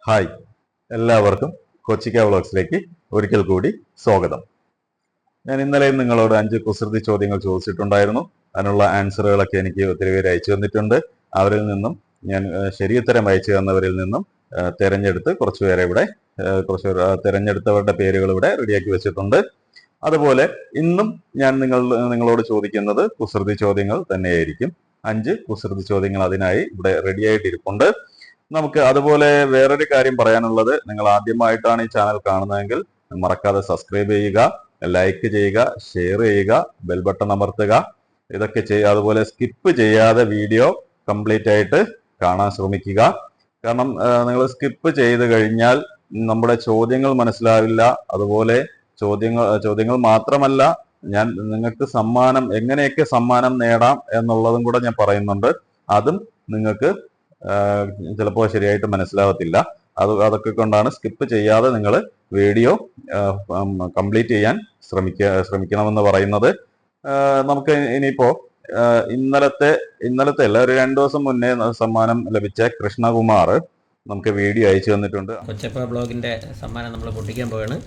Hi, എല്ലാവർക്കും കൊച്ചിക്ക വ്ളോഗ്സിലേക്ക് ഒരിക്കൽ കൂടി സ്വാഗതം. ഞാൻ ഇന്നലെയും നിങ്ങളോട് 5 കുസൃതി ചോദ്യങ്ങൾ ചോദിച്ചിട്ടുണ്ടായിരുന്നു. അതിനുള്ള ആൻസറുകളൊക്കെ എനിക്ക് ഒത്തിരി പേര് അയച്ചു തന്നിട്ടുണ്ട്. അവരിൽ നിന്നും ഞാൻ ശരിയുത്തരം അയച്ചു തന്നവരിൽ നിന്നും തിരഞ്ഞെടുത്ത് തിരഞ്ഞെടുത്തവരുടെ പേരുകൾ ഇവിടെ റെഡിയാക്കി വെച്ചിട്ടുണ്ട്. അതുപോലെ ഇന്നും ഞാൻ നിങ്ങളോട് ചോദിക്കുന്നത് കുസൃതി ചോദ്യങ്ങൾ തന്നെയായിരിക്കും. 5 കുസൃതി ചോദ്യങ്ങൾ അതിനായി ഇവിടെ റെഡിയായിട്ടിരിപ്പുണ്ട്. നമുക്ക് അതുപോലെ വേറൊരു കാര്യം പറയാനുള്ളത്, നിങ്ങൾ ആദ്യമായിട്ടാണ് ഈ ചാനൽ കാണുന്നതെങ്കിൽ മറക്കാതെ സബ്സ്ക്രൈബ് ചെയ്യുക, ലൈക്ക് ചെയ്യുക, ഷെയർ ചെയ്യുക, ബെൽ ബട്ടൺ അമർത്തുക. ഇതൊക്കെ ചെയ്യുക. അതുപോലെ സ്കിപ്പ് ചെയ്യാതെ വീഡിയോ കംപ്ലീറ്റ് ആയിട്ട് കാണാൻ ശ്രമിക്കുക. കാരണം നിങ്ങൾ സ്കിപ്പ് ചെയ്ത് കഴിഞ്ഞാൽ നമ്മുടെ ചോദ്യങ്ങൾ മനസ്സിലാവില്ല. അതുപോലെ ചോദ്യങ്ങൾ മാത്രമല്ല, ഞാൻ നിങ്ങൾക്ക് എങ്ങനെയൊക്കെ സമ്മാനം നേടാം എന്നുള്ളതും കൂടെ ഞാൻ പറയുന്നുണ്ട്. അതും നിങ്ങൾക്ക് ചിലപ്പോൾ ശരിയായിട്ട് മനസ്സിലാവത്തില്ല. അതൊക്കെ കൊണ്ടാണ് സ്കിപ്പ് ചെയ്യാതെ നിങ്ങൾ വീഡിയോ കംപ്ലീറ്റ് ചെയ്യാൻ ശ്രമിക്കണമെന്ന് പറയുന്നത്. നമുക്ക് ഇനിയിപ്പോ ഇന്നലത്തെ അല്ല, ഒരു 2 ദിവസം മുന്നേ സമ്മാനം ലഭിച്ച കൃഷ്ണകുമാർ നമുക്ക് വീഡിയോ അയച്ചു തന്നിട്ടുണ്ട്. കൊച്ചപ്പ ബ്ലോഗിന്റെ സമ്മാനം നമ്മൾ പൊട്ടിക്കാൻ പോവാണ്.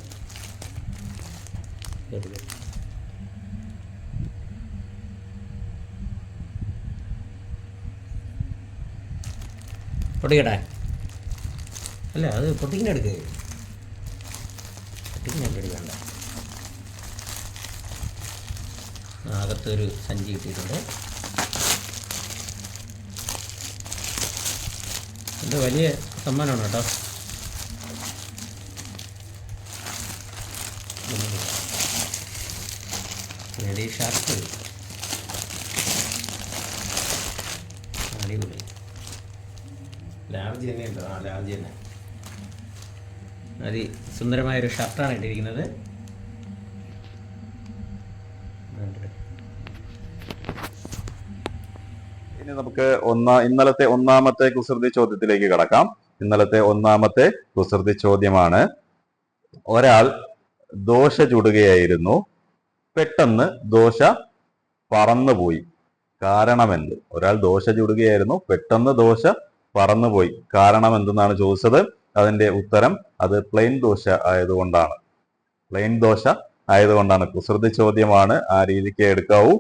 പൊട്ടിക്കട്ടെ? അല്ല, അത് പൊട്ടിക്കിനെടുക്ക്. വേണ്ട. അകത്തൊരു സഞ്ചി കിട്ടിയിട്ടുണ്ട്. ഇത് വലിയ സമ്മാനമാണ് കേട്ടോ. ലേഡി ഷാർട്ട് അടിപൊളി. ലാർജ് തന്നെ ഉണ്ടോ? ലാർജ് തന്നെ. സുന്ദരമായൊരു ഷർട്ടാണ് ഇട്ടിരിക്കുന്നത്. ഇനി നമുക്ക് ഇന്നലത്തെ ഒന്നാമത്തെ കുസൃതി ചോദ്യത്തിലേക്ക് കടക്കാം. ഇന്നലത്തെ ഒന്നാമത്തെ കുസൃതി ചോദ്യമാണ്: ഒരാൾ ദോശ ചുടുകയായിരുന്നു, പെട്ടെന്ന് ദോശ പറന്നുപോയി, കാരണമെന്ത്? ഒരാൾ ദോശ ചുടുകയായിരുന്നു, പെട്ടെന്ന് ദോശ പറന്നുപോയി, കാരണം എന്തെന്നാണ് ചോദിച്ചത്. അതിന്റെ ഉത്തരം അത് പ്ലെയിൻ ദോശ ആയതുകൊണ്ടാണ്. കുസൃതി ചോദ്യമാണ്, ആ രീതിക്ക് എടുക്കാവൂ.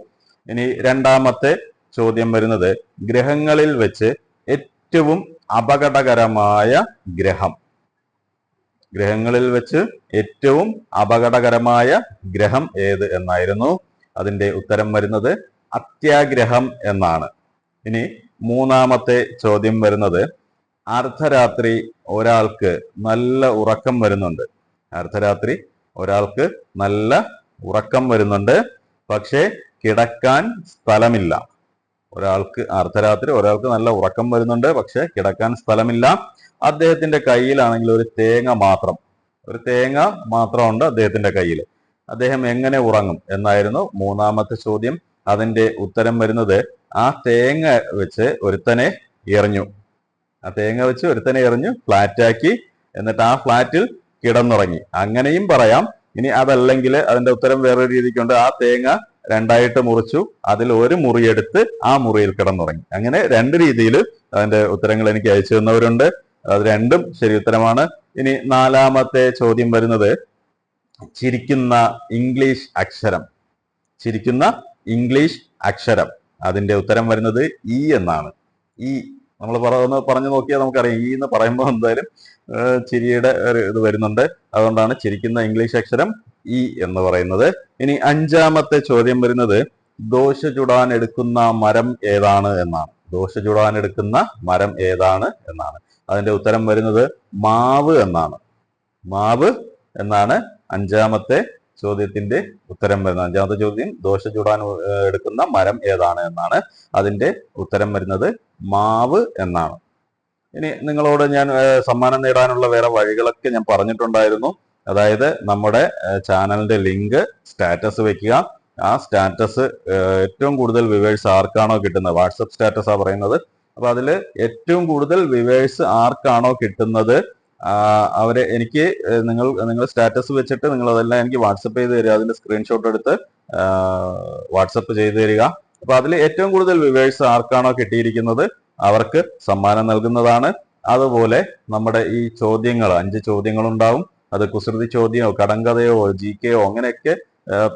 ഇനി രണ്ടാമത്തെ ചോദ്യം വരുന്നത്: ഗ്രഹങ്ങളിൽ വെച്ച് ഏറ്റവും അപകടകരമായ ഗ്രഹം. ഗ്രഹങ്ങളിൽ വെച്ച് ഏറ്റവും അപകടകരമായ ഗ്രഹം ഏത് എന്നായിരുന്നു. അതിന്റെ ഉത്തരം വരുന്നത് അത്യാഗ്രഹം എന്നാണ്. ഇനി മൂന്നാമത്തെ ചോദ്യം വരുന്നത്: അർദ്ധരാത്രി ഒരാൾക്ക് നല്ല ഉറക്കം വരുന്നുണ്ട്, പക്ഷേ കിടക്കാൻ സ്ഥലമില്ല. അർദ്ധരാത്രി ഒരാൾക്ക് നല്ല ഉറക്കം വരുന്നുണ്ട്, പക്ഷെ കിടക്കാൻ സ്ഥലമില്ല. അദ്ദേഹത്തിന്റെ കയ്യിലാണെങ്കിൽ ഒരു തേങ്ങ മാത്രമുണ്ട് അദ്ദേഹത്തിന്റെ കയ്യിൽ. അദ്ദേഹം എങ്ങനെ ഉറങ്ങും എന്നായിരുന്നു മൂന്നാമത്തെ ചോദ്യം. അതിന്റെ ഉത്തരം വരുന്നത് ആ തേങ്ങ വെച്ച് ഒരുത്തനെ എറിഞ്ഞു, ഫ്ലാറ്റാക്കി, എന്നിട്ട് ആ ഫ്ലാറ്റിൽ കിടന്നുറങ്ങി. അങ്ങനെയും പറയാം. ഇനി അതല്ലെങ്കിൽ അതിന്റെ ഉത്തരം വേറൊരു രീതിക്കുണ്ട്: ആ തേങ്ങ 2ആയിട്ട് മുറിച്ചു, അതിൽ ഒരു മുറിയെടുത്ത് ആ മുറിയിൽ കിടന്നുറങ്ങി. അങ്ങനെ 2 രീതിയിൽ അതിന്റെ ഉത്തരങ്ങൾ എനിക്ക് അയച്ചു തന്നവരുണ്ട്. അത് രണ്ടും ശരി ഉത്തരമാണ്. ഇനി നാലാമത്തെ ചോദ്യം വരുന്നത്: ചിരിക്കുന്ന ഇംഗ്ലീഷ് അക്ഷരം. അതിന്റെ ഉത്തരം വരുന്നത് ഇ എന്നാണ്. ഈ നമ്മൾ പറഞ്ഞു നോക്കിയാൽ നമുക്കറിയാം, ഈ എന്ന് പറയുമ്പോൾ എന്തായാലും ചിരിയുടെ ഒരു ഇത് വരുന്നുണ്ട്. അതുകൊണ്ടാണ് ചിരിക്കുന്ന ഇംഗ്ലീഷ് അക്ഷരം ഇ എന്ന് പറയുന്നത്. ഇനി അഞ്ചാമത്തെ ചോദ്യം വരുന്നത്: ദോശ ചുടാൻ എടുക്കുന്ന മരം ഏതാണ് എന്നാണ്. അതിന്റെ ഉത്തരം വരുന്നത് മാവ് എന്നാണ് അഞ്ചാമത്തെ ചോദ്യത്തിന്റെ ഉത്തരം വരുന്നത്. അഞ്ചാമത്തെ ചോദ്യം ദോശ ചുടാൻ എടുക്കുന്ന മരം ഏതാണ് എന്നാണ്. അതിന്റെ ഉത്തരം വരുന്നത് മാവ് എന്നാണ്. ഇനി നിങ്ങളോട് ഞാൻ സമ്മാനം നേടാനുള്ള വേറെ വഴികളൊക്കെ ഞാൻ പറഞ്ഞിട്ടുണ്ടായിരുന്നു. അതായത് നമ്മുടെ ചാനലിന്റെ ലിങ്ക് സ്റ്റാറ്റസ് വെക്കുക. ആ സ്റ്റാറ്റസ് ഏറ്റവും കൂടുതൽ വിവേഴ്സ് ആർക്കാണോ കിട്ടുന്നത്, വാട്സപ്പ് സ്റ്റാറ്റസ് ആ പറയുന്നത്, അപ്പൊ അതിൽ ഏറ്റവും കൂടുതൽ വിവേഴ്സ് ആർക്കാണോ കിട്ടുന്നത് അവരെ എനിക്ക് നിങ്ങൾ സ്റ്റാറ്റസ് വെച്ചിട്ട് നിങ്ങൾ അതെല്ലാം എനിക്ക് വാട്സപ്പ് ചെയ്ത് തരിക. അതിന്റെ സ്ക്രീൻഷോട്ട് എടുത്ത് വാട്സപ്പ് ചെയ്ത് തരിക. അപ്പൊ അതിൽ ഏറ്റവും കൂടുതൽ വിവേഴ്സ് ആർക്കാണോ കിട്ടിയിരിക്കുന്നത് അവർക്ക് സമ്മാനം നൽകുന്നതാണ്. അതുപോലെ നമ്മുടെ ഈ ചോദ്യങ്ങൾ 5 ചോദ്യങ്ങളുണ്ടാവും. അത് കുസൃതി ചോദ്യമോ കടങ്കഥയോ GK അങ്ങനെയൊക്കെ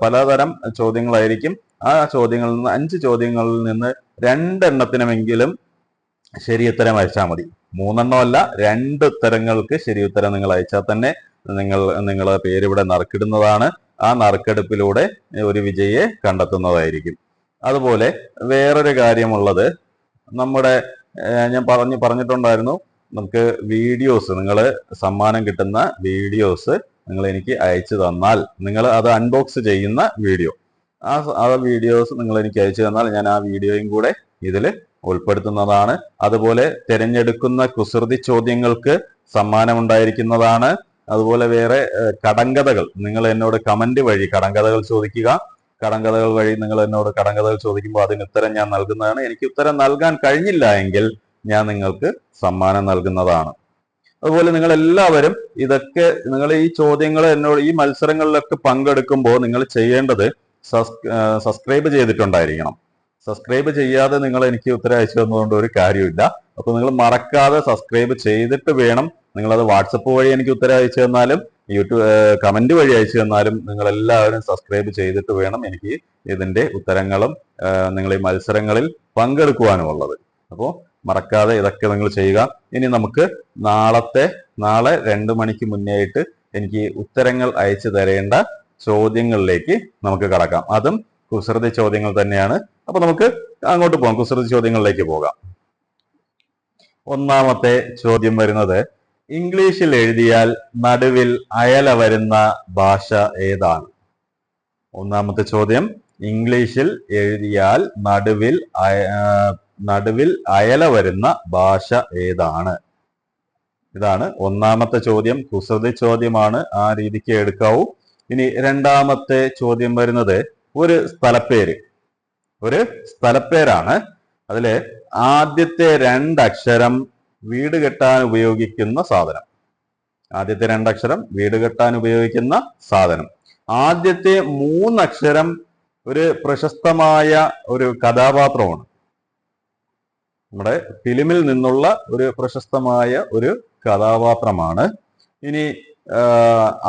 പലതരം ചോദ്യങ്ങളായിരിക്കും. ആ ചോദ്യങ്ങളിൽ നിന്ന് 5 ചോദ്യങ്ങളിൽ നിന്ന് 2 എണ്ണത്തിനുമെങ്കിലും ശരിയുത്തരം അയച്ചാൽ മതി. 3 എണ്ണമല്ല, 2 ഉത്തരങ്ങൾക്ക് ശരിയുത്തരം നിങ്ങൾ അയച്ചാൽ തന്നെ നിങ്ങളെ പേര് ഇവിടെ നറുക്കിടുന്നതാണ്. ആ നറുക്കെടുപ്പിലൂടെ ഒരു വിജയിയെ കണ്ടെത്തുന്നതായിരിക്കും. അതുപോലെ വേറൊരു കാര്യമുള്ളത്, നമ്മുടെ ഞാൻ പറഞ്ഞിട്ടുണ്ടായിരുന്നു, നമുക്ക് വീഡിയോസ്, നിങ്ങൾ സമ്മാനം കിട്ടുന്ന വീഡിയോസ് നിങ്ങൾ എനിക്ക് അയച്ചു തന്നാൽ, നിങ്ങൾ അത് അൺബോക്സ് ചെയ്യുന്ന വീഡിയോ, ആ വീഡിയോസ് നിങ്ങൾ എനിക്ക് അയച്ചു തന്നാൽ ഞാൻ ആ വീഡിയോയും കൂടെ ഇതിൽ ഉൾപ്പെടുത്തുന്നതാണ്. അതുപോലെ തിരഞ്ഞെടുക്കുന്ന കുസൃതി ചോദ്യങ്ങൾക്ക് സമ്മാനം ഉണ്ടായിരിക്കുന്നതാണ്. അതുപോലെ വേറെ കടങ്കഥകൾ നിങ്ങൾ എന്നോട് കമന്റ് വഴി കടങ്കഥകൾ ചോദിക്കുക. കടങ്കഥകൾ വഴി നിങ്ങൾ എന്നോട് കടങ്കഥകൾ ചോദിക്കുമ്പോൾ അതിന് ഉത്തരം ഞാൻ നൽകുന്നതാണ്. എനിക്ക് ഉത്തരം നൽകാൻ കഴിഞ്ഞില്ല എങ്കിൽ ഞാൻ നിങ്ങൾക്ക് സമ്മാനം നൽകുന്നതാണ്. അതുപോലെ നിങ്ങൾ എല്ലാവരും ഇതൊക്കെ, നിങ്ങൾ ഈ ചോദ്യങ്ങൾ എന്നോട് ഈ മത്സരങ്ങളിലൊക്കെ പങ്കെടുക്കുമ്പോൾ നിങ്ങൾ ചെയ്യേണ്ടത് സബ്സ്ക്രൈബ് ചെയ്തിട്ടുണ്ടായിരിക്കണം. സബ്സ്ക്രൈബ് ചെയ്യാതെ നിങ്ങൾ എനിക്ക് ഉത്തരം അയച്ചു തന്നതുകൊണ്ട് ഒരു കാര്യമില്ല. അപ്പൊ നിങ്ങൾ മറക്കാതെ സബ്സ്ക്രൈബ് ചെയ്തിട്ട് വേണം. നിങ്ങളത് വാട്സപ്പ് വഴി എനിക്ക് ഉത്തരം അയച്ചു തന്നാലും യൂട്യൂബ് കമന്റ് വഴി അയച്ചു തന്നാലും നിങ്ങൾ എല്ലാവരും സബ്സ്ക്രൈബ് ചെയ്തിട്ട് വേണം എനിക്ക് ഇതിന്റെ ഉത്തരങ്ങളും നിങ്ങൾ ഈ മത്സരങ്ങളിൽ പങ്കെടുക്കുവാനുമുള്ളത്. അപ്പോൾ മറക്കാതെ ഇതൊക്കെ നിങ്ങൾ ചെയ്യുക. ഇനി നമുക്ക് നാളെ 2 മണിക്ക് മുന്നേ ആയിട്ട് എനിക്ക് ഉത്തരങ്ങൾ അയച്ചു തരേണ്ട ചോദ്യങ്ങളിലേക്ക് നമുക്ക് കടക്കാം. അതും കുസൃതി ചോദ്യങ്ങൾ തന്നെയാണ്. അപ്പൊ നമുക്ക് അങ്ങോട്ട് പോകാം, കുസൃതി ചോദ്യങ്ങളിലേക്ക് പോകാം. ഒന്നാമത്തെ ചോദ്യം വരുന്നത്, ഇംഗ്ലീഷിൽ എഴുതിയാൽ നടുവിൽ അയല വരുന്ന ഭാഷ ഏതാണ്? ഒന്നാമത്തെ ചോദ്യം, ഇംഗ്ലീഷിൽ എഴുതിയാൽ നടുവിൽ അയല വരുന്ന ഭാഷ ഏതാണ്? ഇതാണ് ഒന്നാമത്തെ ചോദ്യം. കുസൃതി ചോദ്യമാണ്, ആ രീതിക്ക് എടുക്കാവൂ. ഇനി രണ്ടാമത്തെ ചോദ്യം വരുന്നത്, ഒരു സ്ഥലപ്പേരാണ്. അതിലെ ആദ്യത്തെ 2 അക്ഷരം വീട് കെട്ടാൻ ഉപയോഗിക്കുന്ന സാധനം. ആദ്യത്തെ 2 അക്ഷരം വീട് കെട്ടാൻ ഉപയോഗിക്കുന്ന സാധനം. ആദ്യത്തെ 3 അക്ഷരം ഒരു പ്രശസ്തമായ ഒരു കഥാപാത്രമാണ്. നമ്മുടെ ഫിലിമിൽ നിന്നുള്ള ഒരു പ്രശസ്തമായ ഒരു കഥാപാത്രമാണ്. ഇനി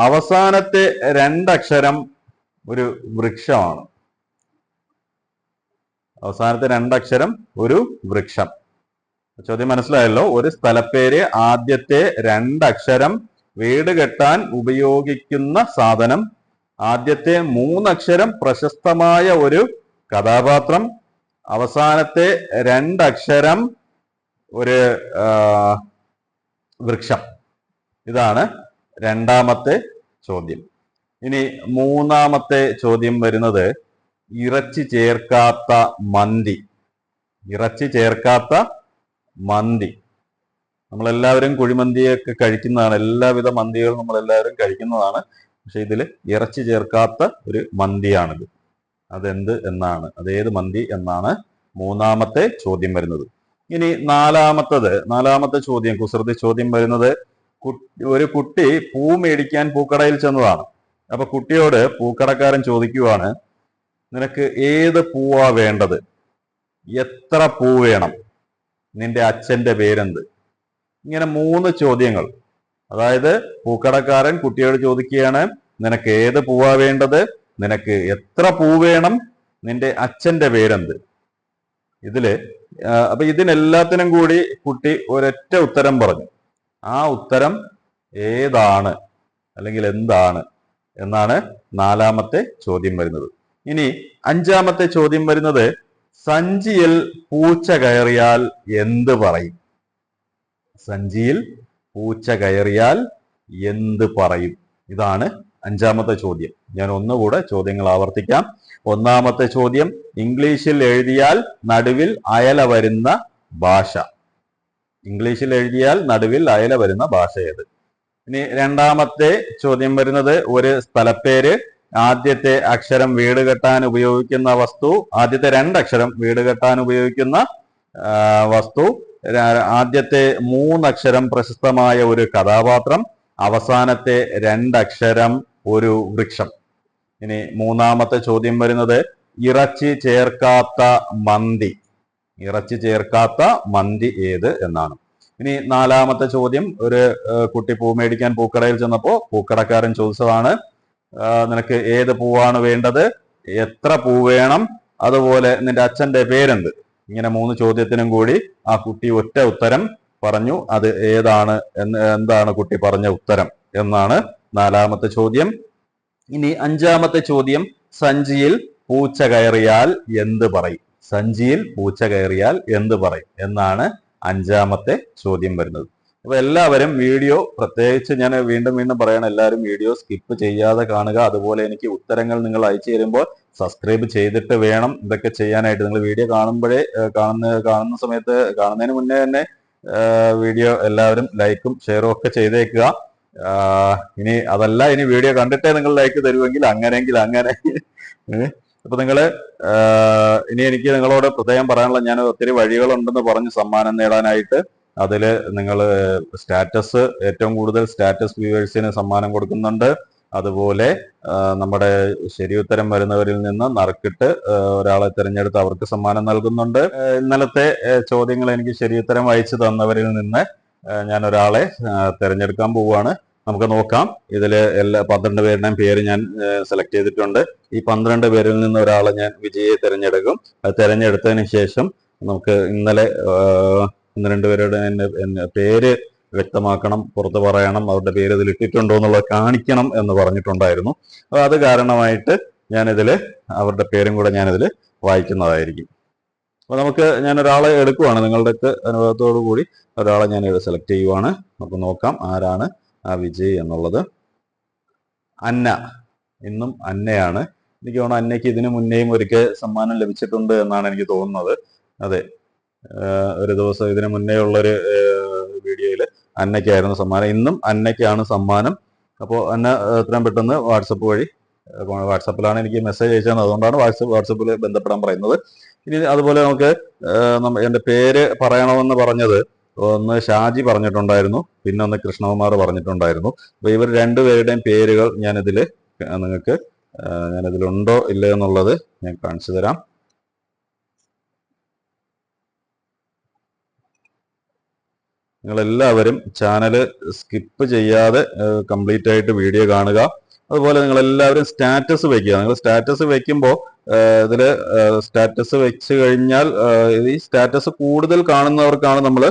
അവസാനത്തെ 2 അക്ഷരം ഒരു വൃക്ഷമാണ്. അവസാനത്തെ 2 അക്ഷരം ഒരു വൃക്ഷം. ചോദ്യം മനസ്സിലായല്ലോ. ഒരു സ്ഥലപ്പേര്, ആദ്യത്തെ 2 അക്ഷരം വീട് കെട്ടാൻ ഉപയോഗിക്കുന്ന സാധനം, ആദ്യത്തെ 3 അക്ഷരം പ്രശസ്തമായ ഒരു കഥാപാത്രം, അവസാനത്തെ 2 അക്ഷരം ഒരു വൃക്ഷം. ഇതാണ് രണ്ടാമത്തെ ചോദ്യം. ഇനി മൂന്നാമത്തെ ചോദ്യം വരുന്നത്, ഇറച്ചി ചേർക്കാത്ത മന്തി. ഇറച്ചി ചേർക്കാത്ത മന്തി. നമ്മളെല്ലാവരും കുഴിമന്തിയൊക്കെ കഴിക്കുന്നതാണ്. എല്ലാവിധ മന്തികളും നമ്മളെല്ലാവരും കഴിക്കുന്നതാണ്. പക്ഷെ ഇതിൽ ഇറച്ചി ചേർക്കാത്ത ഒരു മന്തിയാണിത്. അതെന്ത് എന്നാണ്, അതേത് മന്തി എന്നാണ് മൂന്നാമത്തെ ചോദ്യം വരുന്നത്. ഇനി നാലാമത്തെ ചോദ്യം, കുസൃതി ചോദ്യം വരുന്നത്, ഒരു കുട്ടി പൂ മേടിക്കാൻ പൂക്കടയിൽ ചെന്നതാണ്. അപ്പൊ കുട്ടിയോട് പൂക്കടക്കാരൻ ചോദിക്കുവാണ്, നിനക്ക് ഏത് പൂവാ വേണ്ടത്? എത്ര പൂ വേണം? നിന്റെ അച്ഛന്റെ പേരെന്ത്? ഇങ്ങനെ 3 ചോദ്യങ്ങൾ. അതായത് പൂക്കടക്കാരൻ കുട്ടിയോട് ചോദിക്കുകയാണ്, നിനക്ക് ഏത് പൂവാ വേണ്ടത്? നിനക്ക് എത്ര പൂ വേണം? നിന്റെ അച്ഛന്റെ പേരെന്ത്? അപ്പൊ ഇതിനെല്ലാത്തിനും കൂടി കുട്ടി ഒരൊറ്റ ഉത്തരം പറഞ്ഞു. ആ ഉത്തരം ഏതാണ് അല്ലെങ്കിൽ എന്താണ് എന്നാണ് നാലാമത്തെ ചോദ്യം വരുന്നത്. ഇനി അഞ്ചാമത്തെ ചോദ്യം വരുന്നത്, സഞ്ചിയിൽ പൂച്ച കയറിയാൽ എന്ത് പറയും? സഞ്ചിയിൽ പൂച്ച കയറിയാൽ എന്ത് പറയും? ഇതാണ് അഞ്ചാമത്തെ ചോദ്യം. ഞാൻ ഒന്നുകൂടെ ചോദ്യങ്ങൾ ആവർത്തിക്കാം. ഒന്നാമത്തെ ചോദ്യം, ഇംഗ്ലീഷിൽ എഴുതിയാൽ നടുവിൽ അയല വരുന്ന ഭാഷ. ഇംഗ്ലീഷിൽ എഴുതിയാൽ നടുവിൽ അയല വരുന്ന ഭാഷ ഏത്? ഇനി രണ്ടാമത്തെ ചോദ്യം വരുന്നത്, ഒരു സ്ഥലപ്പേര്, ആദ്യത്തെ അക്ഷരം വീട് കെട്ടാൻ ഉപയോഗിക്കുന്ന വസ്തു, ആദ്യത്തെ 2 അക്ഷരം വീട് കെട്ടാൻ ഉപയോഗിക്കുന്ന വസ്തു, ആദ്യത്തെ 3 അക്ഷരം പ്രശസ്തമായ ഒരു കഥാപാത്രം, അവസാനത്തെ 2 അക്ഷരം ഒരു വൃക്ഷം. ഇനി മൂന്നാമത്തെ ചോദ്യം വരുന്നത്, ഇറച്ചി ചേർക്കാത്ത മന്തി. ഇറച്ചി ചേർക്കാത്ത മന്തി ഏത് എന്നാണ്. ഇനി 4-മത്തെ ചോദ്യം, ഒരു കുട്ടി പൂ മേടിക്കാൻ പൂക്കടയിൽ ചെന്നപ്പോ പൂക്കടക്കാരൻ ചോദിച്ചതാണ്, നിനക്ക് ഏത് പൂവാണ് വേണ്ടത്, എത്ര പൂ വേണം, അതുപോലെ നിന്റെ അച്ഛന്റെ പേരെന്ത്. ഇങ്ങനെ 3 ചോദ്യത്തിനും കൂടി ആ കുട്ടി ഒറ്റ ഉത്തരം പറഞ്ഞു. അത് ഏതാണ്, എന്താണ് കുട്ടി പറഞ്ഞ ഉത്തരം എന്നാണ് 4-മത്തെ ചോദ്യം. ഇനി 5-മത്തെ ചോദ്യം, സഞ്ചിയിൽ പൂച്ച കയറിയാൽ എന്ത് പറയും? സഞ്ചിയിൽ പൂച്ച കയറിയാൽ എന്ത് പറയും എന്നാണ് 5-മത്തെ ചോദ്യം വരുന്നത്. അപ്പൊ എല്ലാവരും വീഡിയോ, പ്രത്യേകിച്ച് ഞാൻ വീണ്ടും വീണ്ടും പറയണം, എല്ലാവരും വീഡിയോ സ്കിപ്പ് ചെയ്യാതെ കാണുക. അതുപോലെ എനിക്ക് ഉത്തരങ്ങൾ നിങ്ങൾ അയച്ചു തരുമ്പോൾ സബ്സ്ക്രൈബ് ചെയ്തിട്ട് വേണം ഇതൊക്കെ ചെയ്യാനായിട്ട്. നിങ്ങൾ വീഡിയോ കാണുമ്പോഴേ കാണുന്ന സമയത്ത്, കാണുന്നതിന് മുന്നേ തന്നെ വീഡിയോ എല്ലാവരും ലൈക്കും ഷെയറും ഒക്കെ ചെയ്തേക്കുക. ഇനി അതല്ല, ഇനി വീഡിയോ കണ്ടിട്ടേ നിങ്ങൾ ലൈക്ക് തരുമെങ്കിൽ അങ്ങനെയെങ്കിൽ അങ്ങനെ. അപ്പൊ നിങ്ങള് ഇനി എനിക്ക് നിങ്ങളോട് പ്രത്യേകം പറയാനുള്ള, ഞാൻ ഒത്തിരി വഴികളുണ്ടെന്ന് പറഞ്ഞു സമ്മാനം നേടാനായിട്ട്. അതില് നിങ്ങൾ സ്റ്റാറ്റസ്, ഏറ്റവും കൂടുതൽ സ്റ്റാറ്റസ് വ്യൂവേഴ്സിന് സമ്മാനം കൊടുക്കുന്നുണ്ട്. അതുപോലെ നമ്മുടെ ശരിയുത്തരം വരുന്നവരിൽ നിന്ന് നറുക്കിട്ട് ഒരാളെ തിരഞ്ഞെടുത്ത് അവർക്ക് സമ്മാനം നൽകുന്നുണ്ട്. ഇന്നലത്തെ ചോദ്യങ്ങൾ എനിക്ക് ശരിയുത്തരം അയച്ചു തന്നവരിൽ നിന്ന് ഞാൻ ഒരാളെ തിരഞ്ഞെടുക്കാൻ പോവുകയാണ്. നമുക്ക് നോക്കാം. ഇതില് 12 പേരുടെയും പേര് ഞാൻ സെലക്ട് ചെയ്തിട്ടുണ്ട്. ഈ 12 പേരിൽ നിന്ന് ഒരാളെ ഞാൻ വിജയിയെ തിരഞ്ഞെടുക്കും. അത് തിരഞ്ഞെടുത്തതിന് ശേഷം നമുക്ക് ഇന്നലെ 1-2 പേരുടെ പേര് വ്യക്തമാക്കണം, പുറത്ത് പറയണം, അവരുടെ പേര് ഇതിൽ ഇട്ടിട്ടുണ്ടോ എന്നുള്ളത് കാണിക്കണം എന്ന് പറഞ്ഞിട്ടുണ്ടായിരുന്നു. അപ്പൊ അത് കാരണമായിട്ട് ഞാനിതില് അവരുടെ പേരും കൂടെ ഞാനിതിൽ വായിക്കുന്നതായിരിക്കും. അപ്പൊ ഞാൻ ഒരാളെ എടുക്കുവാണ്, നിങ്ങളുടെയൊക്കെ അനുഭവത്തോടു കൂടി ഒരാളെ ഞാൻ സെലക്ട് ചെയ്യുവാണ്. നമുക്ക് നോക്കാം ആരാണ് ആ വിജയ് എന്നുള്ളത്. അന്ന, ഇന്നും അന്നയാണ്. എനിക്ക് തോന്നുന്നു അന്നയ്ക്ക് ഇതിനു മുന്നേയും ഒരിക്കൽ സമ്മാനം ലഭിച്ചിട്ടുണ്ട് എന്നാണ് എനിക്ക് തോന്നുന്നത്. അതെ, ഒരു ദിവസം ഇതിനു മുന്നേ ഉള്ളൊരു വീഡിയോയിൽ അന്നയ്ക്കായിരുന്നു സമ്മാനം. ഇന്നും അന്നയ്ക്കാണ് സമ്മാനം. അപ്പോൾ അന്ന എത്രയും പെട്ടെന്ന് വാട്സപ്പ് വഴി, വാട്സപ്പിലാണ് എനിക്ക് മെസ്സേജ് അയച്ചത്, അതുകൊണ്ടാണ് വാട്സപ്പിൽ ബന്ധപ്പെടാൻ പറയുന്നത്. ഇനി അതുപോലെ നമുക്ക് എൻ്റെ പേര് പറയണമെന്ന് പറഞ്ഞത് ഒന്ന് ഷാജി പറഞ്ഞിട്ടുണ്ടായിരുന്നു, പിന്നെ ഒന്ന് കൃഷ്ണകുമാർ പറഞ്ഞിട്ടുണ്ടായിരുന്നു. അപ്പൊ ഇവർ 2 പേരുടെയും പേരുകൾ ഞാനിതിൽ നിങ്ങൾക്ക് ഞാനിതിലുണ്ടോ ഇല്ല എന്നുള്ളത് ഞാൻ കാണിച്ചു തരാം. നിങ്ങളെല്ലാവരും ചാനൽ സ്കിപ്പ് ചെയ്യാതെ കംപ്ലീറ്റ് ആയിട്ട് വീഡിയോ കാണുക. അതുപോലെ നിങ്ങളെല്ലാവരും സ്റ്റാറ്റസ് വെക്കുക. നിങ്ങൾ സ്റ്റാറ്റസ് വെക്കുമ്പോൾ ഇതില് സ്റ്റാറ്റസ് വെച്ച് കഴിഞ്ഞാൽ ഈ സ്റ്റാറ്റസ് കൂടുതൽ കാണുന്നവർക്കാണ് നമ്മൾ,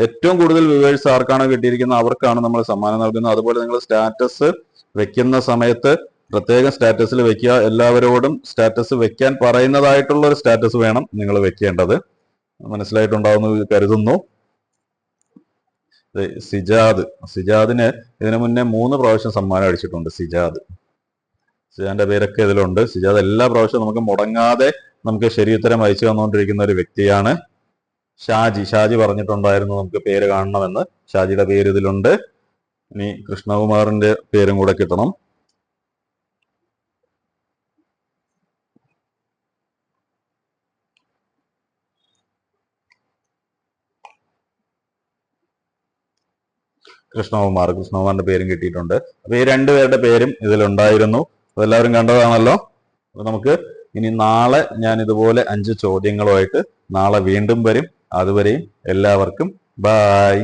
ഏറ്റവും കൂടുതൽ വ്യൂവേഴ്സ് ആർക്കാണ് കിട്ടിയിരിക്കുന്നത് അവർക്കാണ് നമ്മൾ സമ്മാനം നൽകുന്നത്. അതുപോലെ നിങ്ങൾ സ്റ്റാറ്റസ് വെക്കുന്ന സമയത്ത് പ്രത്യേകം സ്റ്റാറ്റസിൽ വെക്കുക. എല്ലാവരോടും സ്റ്റാറ്റസ് വെക്കാൻ പറയുന്നതായിട്ടുള്ള ഒരു സ്റ്റാറ്റസ് വേണം നിങ്ങൾ വെക്കേണ്ടത്. മനസ്സിലായിട്ടുണ്ടാവുമെന്ന് കരുതുന്നു. സിജാദിന് ഇതിനു മുന്നേ 3 പ്രാവശ്യം സമ്മാനം അടിച്ചിട്ടുണ്ട്. സിജാദിന്റെ പേരൊക്കെ ഇതിലുണ്ട്. സിജാദ് എല്ലാ പ്രാവശ്യവും നമുക്ക് മുടങ്ങാതെ നമുക്ക് ശരിയുത്തരം അയച്ചു തന്നുകൊണ്ടിരിക്കുന്ന ഒരു വ്യക്തിയാണ്. ഷാജി പറഞ്ഞിട്ടുണ്ടായിരുന്നു നമുക്ക് പേര് കാണണമെന്ന്. ഷാജിയുടെ പേര് ഇതിലുണ്ട്. ഇനി കൃഷ്ണകുമാറിന്റെ പേരും കൂടെ കിട്ടണം. കൃഷ്ണകുമാറിന്റെ പേരും കിട്ടിയിട്ടുണ്ട്. അപ്പൊ ഈ 2 പേരുടെ പേരും ഇതിലുണ്ടായിരുന്നു. അതെല്ലാവരും കണ്ടതാണല്ലോ. അപ്പൊ നമുക്ക് ഇനി നാളെ ഞാൻ ഇതുപോലെ 5 ചോദ്യങ്ങളുമായിട്ട് നാളെ വീണ്ടും വരും. അതുവരെയും എല്ലാവർക്കും ബായ്.